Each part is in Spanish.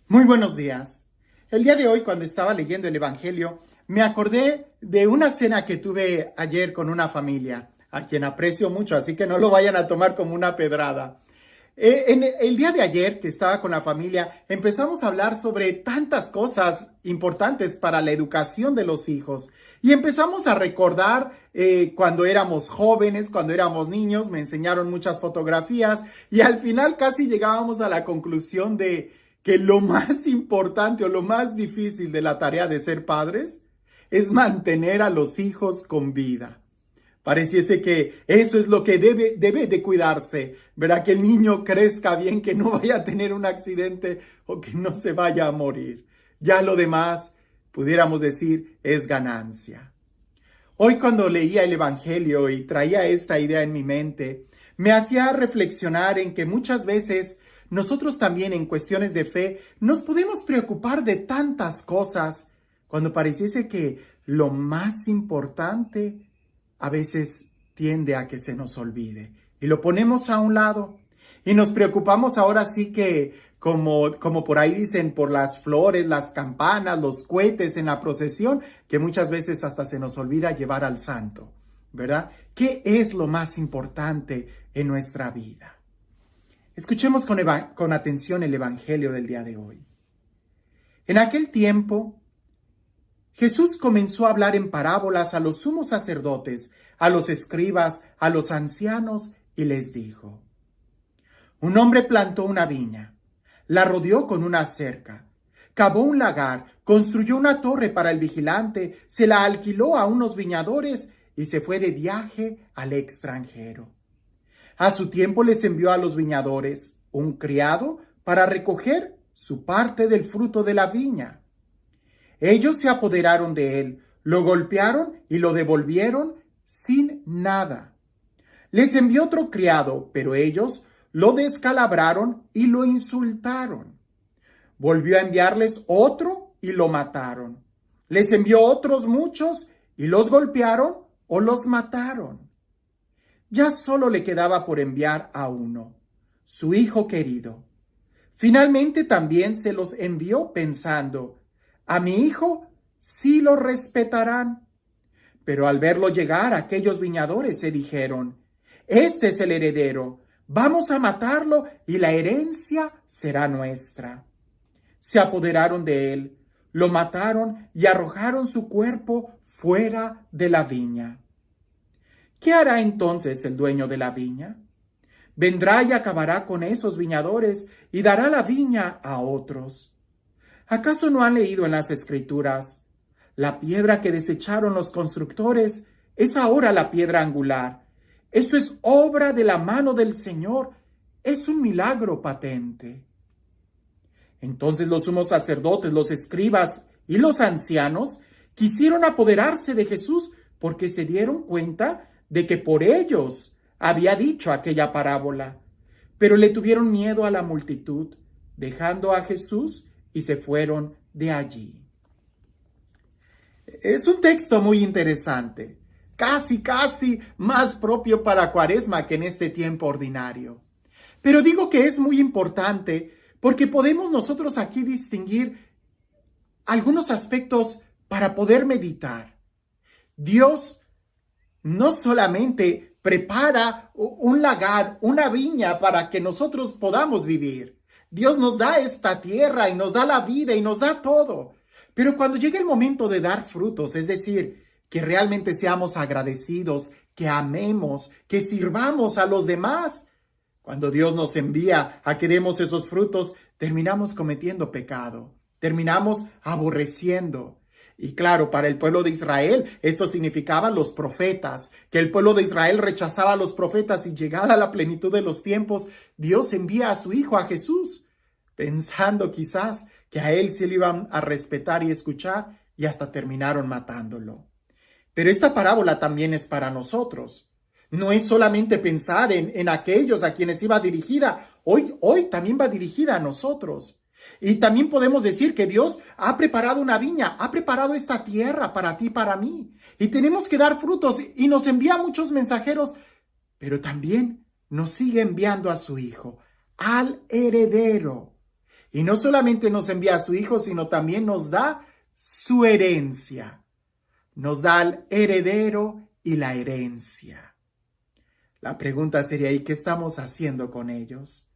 Muy buenos días. El día de hoy, cuando estaba leyendo el Evangelio, me acordé de una cena que tuve ayer con una familia, a quien aprecio mucho, así que no lo vayan a tomar como una pedrada. En el día de ayer, que estaba con la familia, empezamos a hablar sobre tantas cosas importantes para la educación de los hijos. Y empezamos a recordar cuando éramos jóvenes, cuando éramos niños, me enseñaron muchas fotografías y al final casi llegábamos a la conclusión de que lo más importante o lo más difícil de la tarea de ser padres es mantener a los hijos con vida. Pareciese que eso es lo que debe de cuidarse, verá que el niño crezca bien, que no vaya a tener un accidente o que no se vaya a morir. Ya lo demás, pudiéramos decir, es ganancia. Hoy cuando leía el Evangelio y traía esta idea en mi mente, me hacía reflexionar en que muchas veces nosotros también en cuestiones de fe nos podemos preocupar de tantas cosas cuando pareciese que lo más importante a veces tiende a que se nos olvide y lo ponemos a un lado y nos preocupamos ahora sí que como por ahí dicen, por las flores, las campanas, los cohetes en la procesión, que muchas veces hasta se nos olvida llevar al santo, ¿verdad? ¿Qué es lo más importante en nuestra vida? Escuchemos con atención el Evangelio del día de hoy. En aquel tiempo, Jesús comenzó a hablar en parábolas a los sumos sacerdotes, a los escribas, a los ancianos, y les dijo: Un hombre plantó una viña, la rodeó con una cerca, cavó un lagar, construyó una torre para el vigilante, se la alquiló a unos viñadores y se fue de viaje al extranjero. A su tiempo les envió a los viñadores un criado para recoger su parte del fruto de la viña. Ellos se apoderaron de él, lo golpearon y lo devolvieron sin nada. Les envió otro criado, pero ellos lo descalabraron y lo insultaron. Volvió a enviarles otro y lo mataron. Les envió otros muchos y los golpearon o los mataron. Ya solo le quedaba por enviar a uno, su hijo querido. Finalmente también se los envió pensando: a mi hijo sí lo respetarán. Pero al verlo llegar, aquellos viñadores se dijeron: este es el heredero, vamos a matarlo y la herencia será nuestra. Se apoderaron de él, lo mataron y arrojaron su cuerpo fuera de la viña. ¿Qué hará entonces el dueño de la viña? Vendrá y acabará con esos viñadores y dará la viña a otros. ¿Acaso no han leído en las Escrituras: la piedra que desecharon los constructores es ahora la piedra angular? Esto es obra de la mano del Señor, es un milagro patente. Entonces los sumos sacerdotes, los escribas y los ancianos quisieron apoderarse de Jesús porque se dieron cuenta de que por ellos había dicho aquella parábola, pero le tuvieron miedo a la multitud, dejando a Jesús y se fueron de allí. Es un texto muy interesante, casi más propio para Cuaresma que en este tiempo ordinario. Pero digo que es muy importante porque podemos nosotros aquí distinguir algunos aspectos para poder meditar. Dios no solamente prepara un lagar, una viña para que nosotros podamos vivir. Dios nos da esta tierra y nos da la vida y nos da todo. Pero cuando llega el momento de dar frutos, es decir, que realmente seamos agradecidos, que amemos, que sirvamos a los demás, cuando Dios nos envía a que demos esos frutos, terminamos cometiendo pecado, terminamos aborreciendo. Y claro, para el pueblo de Israel, esto significaba los profetas, que el pueblo de Israel rechazaba a los profetas y llegada la plenitud de los tiempos, Dios envía a su Hijo, a Jesús, pensando quizás que a él se le iban a respetar y escuchar y hasta terminaron matándolo. Pero esta parábola también es para nosotros. No es solamente pensar en aquellos a quienes iba dirigida, hoy también va dirigida a nosotros. Y también podemos decir que Dios ha preparado una viña, ha preparado esta tierra para ti y para mí. Y tenemos que dar frutos y nos envía muchos mensajeros, pero también nos sigue enviando a su Hijo, al heredero. Y no solamente nos envía a su Hijo, sino también nos da su herencia. Nos da al heredero y la herencia. La pregunta sería, ¿y qué estamos haciendo con ellos?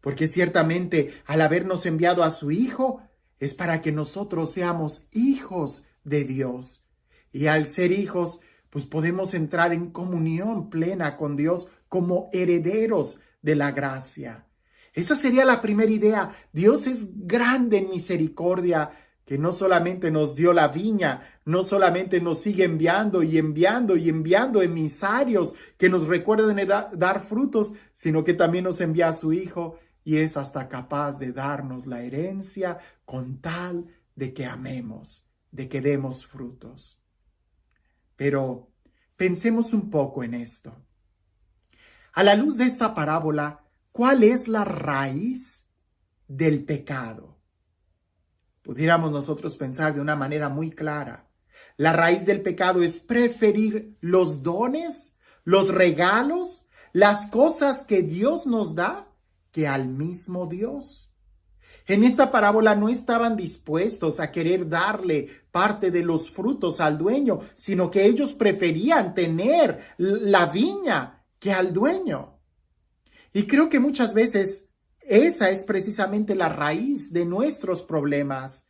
Porque ciertamente al habernos enviado a su Hijo, es para que nosotros seamos hijos de Dios. Y al ser hijos, pues podemos entrar en comunión plena con Dios como herederos de la gracia. Esa sería la primera idea. Dios es grande en misericordia, que no solamente nos dio la viña, no solamente nos sigue enviando y enviando y enviando emisarios que nos recuerden dar frutos, sino que también nos envía a su Hijo y es hasta capaz de darnos la herencia con tal de que amemos, de que demos frutos. Pero pensemos un poco en esto. A la luz de esta parábola, ¿cuál es la raíz del pecado? Pudiéramos nosotros pensar de una manera muy clara. La raíz del pecado es preferir los dones, los regalos, las cosas que Dios nos da, que al mismo Dios. En esta parábola no estaban dispuestos a querer darle parte de los frutos al dueño, sino que ellos preferían tener la viña que al dueño. Y creo que muchas veces esa es precisamente la raíz de nuestros problemas,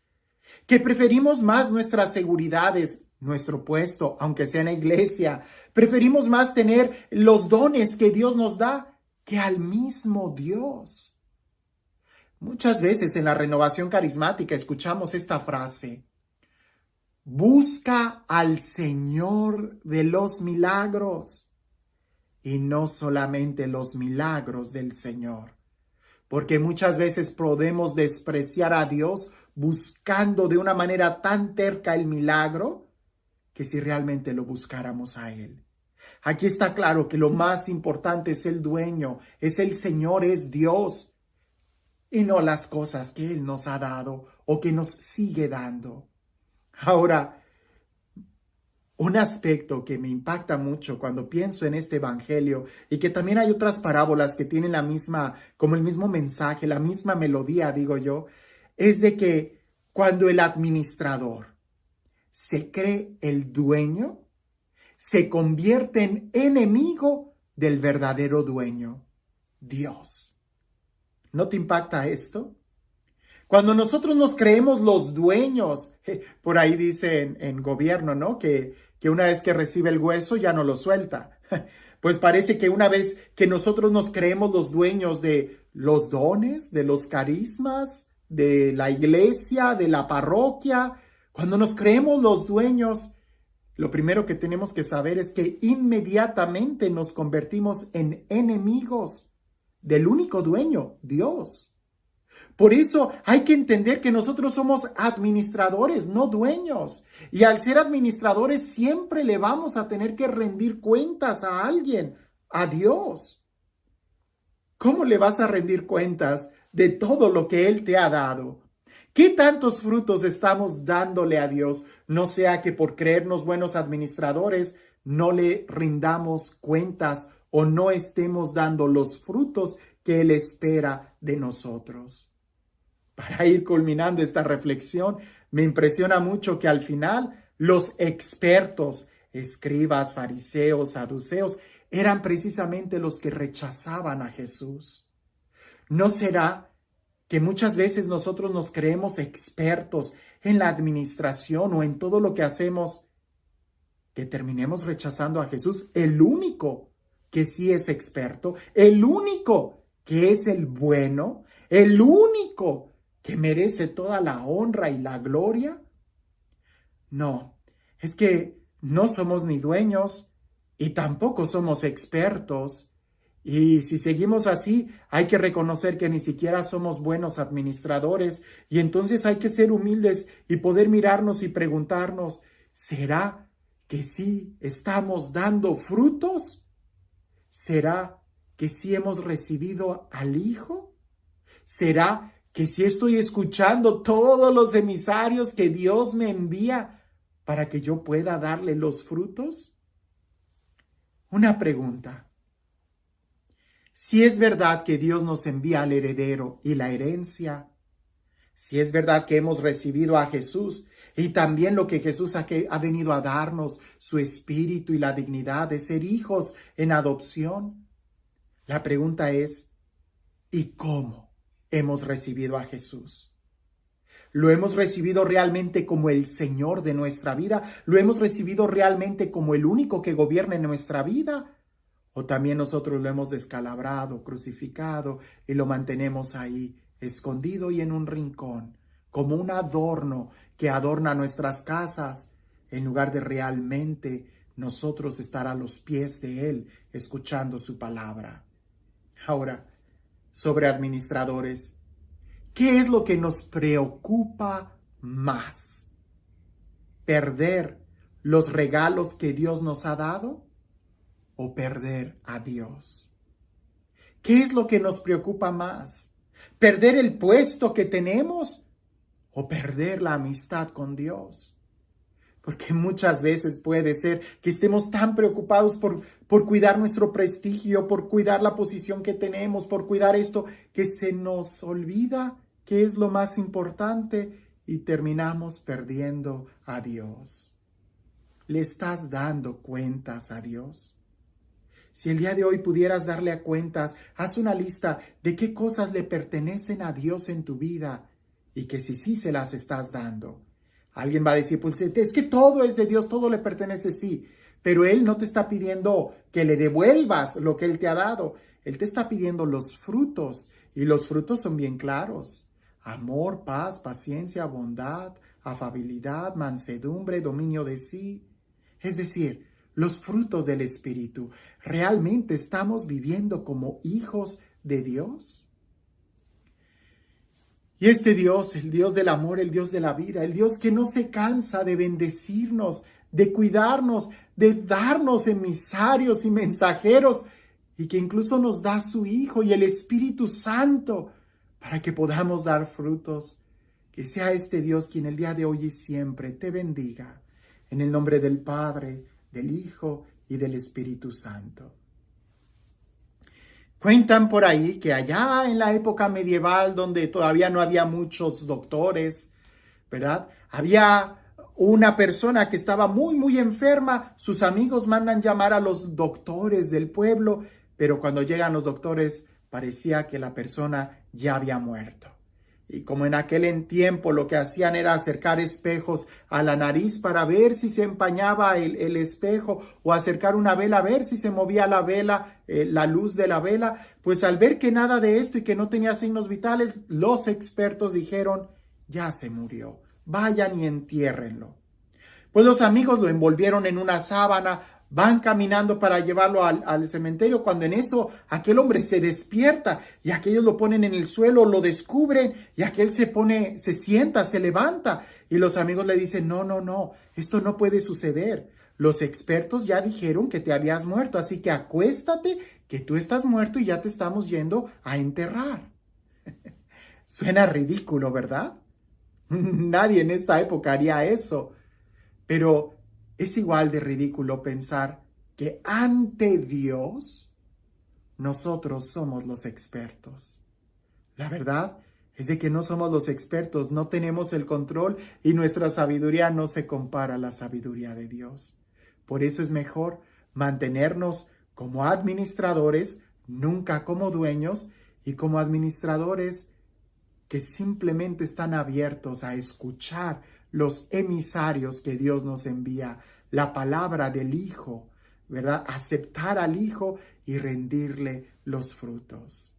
que preferimos más nuestras seguridades, nuestro puesto, aunque sea en la iglesia. Preferimos más tener los dones que Dios nos da que al mismo Dios. Muchas veces en la renovación carismática escuchamos esta frase: busca al Señor de los milagros. Y no solamente los milagros del Señor, porque muchas veces podemos despreciar a Dios buscando de una manera tan terca el milagro, que si realmente lo buscáramos a Él. Aquí está claro que lo más importante es el dueño, es el Señor, es Dios, y no las cosas que Él nos ha dado o que nos sigue dando. Ahora, un aspecto que me impacta mucho cuando pienso en este evangelio, y que también hay otras parábolas que tienen como el mismo mensaje, la misma melodía, digo yo, es de que cuando el administrador se cree el dueño, se convierte en enemigo del verdadero dueño, Dios. ¿No te impacta esto? Cuando nosotros nos creemos los dueños, por ahí dice en gobierno, ¿no? Que una vez que recibe el hueso ya no lo suelta. Pues parece que una vez que nosotros nos creemos los dueños de los dones, de los carismas, de la iglesia, de la parroquia, cuando nos creemos los dueños, lo primero que tenemos que saber es que inmediatamente nos convertimos en enemigos del único dueño, Dios. Por eso hay que entender que nosotros somos administradores, no dueños. Y al ser administradores siempre le vamos a tener que rendir cuentas a alguien, a Dios. ¿Cómo le vas a rendir cuentas de todo lo que Él te ha dado? ¿Qué tantos frutos estamos dándole a Dios? No sea que por creernos buenos administradores no le rindamos cuentas o no estemos dando los frutos que Él espera de nosotros. Para ir culminando esta reflexión, me impresiona mucho que al final los expertos, escribas, fariseos, saduceos, eran precisamente los que rechazaban a Jesús. ¿No será que muchas veces nosotros nos creemos expertos en la administración o en todo lo que hacemos, que terminemos rechazando a Jesús, el único que sí es experto, el único que es el bueno, el único que merece toda la honra y la gloria? No, es que no somos ni dueños y tampoco somos expertos. Y si seguimos así, hay que reconocer que ni siquiera somos buenos administradores, y entonces hay que ser humildes y poder mirarnos y preguntarnos, ¿será que sí estamos dando frutos? ¿Será que sí hemos recibido al Hijo? ¿Será que sí estoy escuchando todos los emisarios que Dios me envía para que yo pueda darle los frutos? Una pregunta. Si es verdad que Dios nos envía al heredero y la herencia, Si es verdad que hemos recibido a Jesús y también lo que Jesús ha venido a darnos, su espíritu y la dignidad de ser hijos en adopción, la pregunta es, ¿y cómo hemos recibido a Jesús? ¿Lo hemos recibido realmente como el Señor de nuestra vida? ¿Lo hemos recibido realmente como el único que gobierna en nuestra vida? ¿O también nosotros lo hemos descalabrado, crucificado y lo mantenemos ahí, escondido y en un rincón, como un adorno que adorna nuestras casas, en lugar de realmente nosotros estar a los pies de Él, escuchando su palabra? Ahora, sobre administradores, ¿qué es lo que nos preocupa más? ¿Perder los regalos que Dios nos ha dado o perder a Dios? ¿Qué es lo que nos preocupa más? ¿Perder el puesto que tenemos o perder la amistad con Dios? Porque muchas veces puede ser que estemos tan preocupados por cuidar nuestro prestigio, por cuidar la posición que tenemos, por cuidar esto, que se nos olvida qué es lo más importante y terminamos perdiendo a Dios. ¿Le estás dando cuentas a Dios? Si el día de hoy pudieras darle a cuentas, haz una lista de qué cosas le pertenecen a Dios en tu vida y que si sí se las estás dando. Alguien va a decir, pues es que todo es de Dios, todo le pertenece, sí, pero Él no te está pidiendo que le devuelvas lo que Él te ha dado. Él te está pidiendo los frutos y los frutos son bien claros. Amor, paz, paciencia, bondad, afabilidad, mansedumbre, dominio de sí. Es decir, los frutos del Espíritu. ¿Realmente estamos viviendo como hijos de Dios? Y este Dios, el Dios del amor, el Dios de la vida, el Dios que no se cansa de bendecirnos, de cuidarnos, de darnos emisarios y mensajeros, y que incluso nos da su Hijo y el Espíritu Santo para que podamos dar frutos. Que sea este Dios quien el día de hoy y siempre te bendiga. En el nombre del Padre, del Hijo y del Espíritu Santo. Cuentan por ahí que allá en la época medieval, donde todavía no había muchos doctores, ¿verdad? Había una persona que estaba muy enferma. Sus amigos mandan llamar a los doctores del pueblo, pero cuando llegan los doctores parecía que la persona ya había muerto. Y como en aquel tiempo lo que hacían era acercar espejos a la nariz para ver si se empañaba el espejo, o acercar una vela a ver si se movía la vela, la luz de la vela, pues al ver que nada de esto y que no tenía signos vitales, los expertos dijeron, ya se murió, vayan y entiérrenlo. Pues los amigos lo envolvieron en una sábana, van caminando para llevarlo al cementerio, cuando en eso aquel hombre se despierta y aquellos lo ponen en el suelo, lo descubren y aquel se sienta, se levanta y los amigos le dicen, no, esto no puede suceder. Los expertos ya dijeron que te habías muerto, así que acuéstate, que tú estás muerto y ya te estamos yendo a enterrar. Suena ridículo, ¿verdad? Nadie en esta época haría eso, pero es igual de ridículo pensar que ante Dios nosotros somos los expertos. La verdad es de que no somos los expertos, no tenemos el control y nuestra sabiduría no se compara a la sabiduría de Dios. Por eso es mejor mantenernos como administradores, nunca como dueños, y como administradores que simplemente están abiertos a escuchar los emisarios que Dios nos envía, la palabra del Hijo, ¿verdad? Aceptar al Hijo y rendirle los frutos.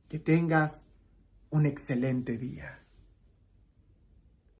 Que tengas un excelente día.